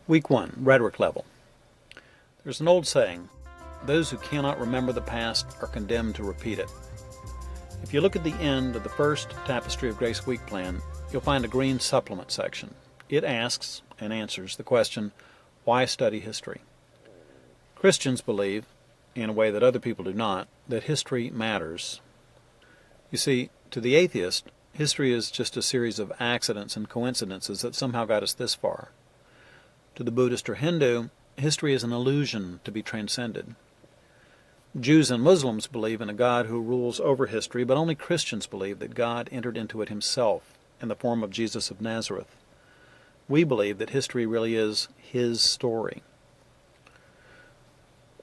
Week 1, Rhetoric Level. There's an old saying, those who cannot remember the past are condemned to repeat it. If you look at the end of the first Tapestry of Grace Week plan, you'll find a green supplement section. It asks and answers the question, why study history? Christians believe, in a way that other people do not, that history matters. You see, to the atheist, history is just a series of accidents and coincidences that somehow got us this far. To the Buddhist or Hindu, history is an illusion to be transcended. Jews and Muslims believe in a God who rules over history, but only Christians believe that God entered into it himself in the form of Jesus of Nazareth. We believe that history really is his story.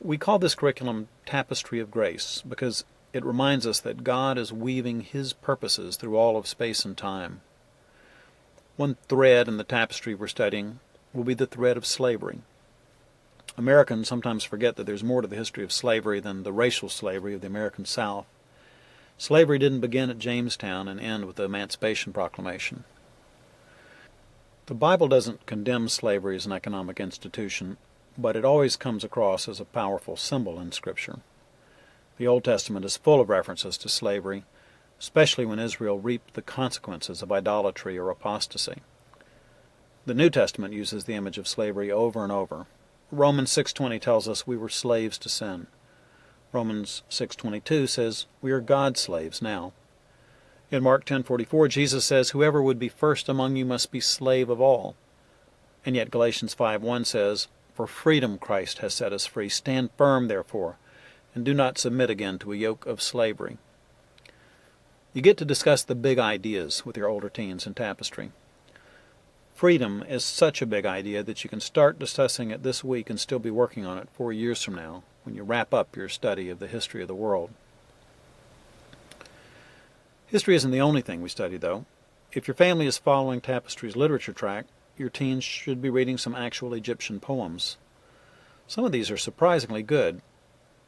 We call this curriculum Tapestry of Grace because it reminds us that God is weaving his purposes through all of space and time. One thread in the tapestry we're studying will be the thread of slavery. Americans sometimes forget that there's more to the history of slavery than the racial slavery of the American South. Slavery didn't begin at Jamestown and end with the Emancipation Proclamation. The Bible doesn't condemn slavery as an economic institution, but it always comes across as a powerful symbol in Scripture. The Old Testament is full of references to slavery, especially when Israel reaped the consequences of idolatry or apostasy. The New Testament uses the image of slavery over and over. Romans 6:20 tells us we were slaves to sin. Romans 6:22 says we are God's slaves now. In Mark 10:44, Jesus says, whoever would be first among you must be slave of all. And yet Galatians 5:1 says, for freedom Christ has set us free. Stand firm, therefore, and do not submit again to a yoke of slavery. You get to discuss the big ideas with your older teens in Tapestry. Freedom is such a big idea that you can start discussing it this week and still be working on it 4 years from now when you wrap up your study of the history of the world. History isn't the only thing we study, though. If your family is following Tapestry's literature track, your teens should be reading some actual Egyptian poems. Some of these are surprisingly good.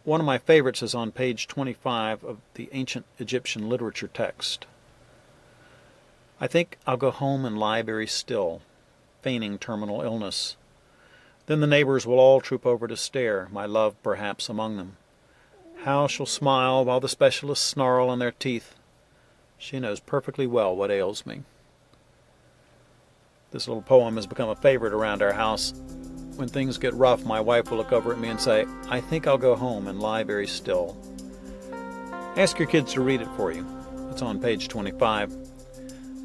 One of my favorites is on page 25 of the ancient Egyptian literature text. I think I'll go home and lie very still, feigning terminal illness. Then the neighbors will all troop over to stare, my love perhaps among them. Hal shall smile while the specialists snarl in their teeth. She knows perfectly well what ails me. This little poem has become a favorite around our house. When things get rough, my wife will look over at me and say, I think I'll go home and lie very still. Ask your kids to read it for you. It's on page 25.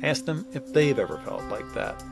Ask them if they've ever felt like that.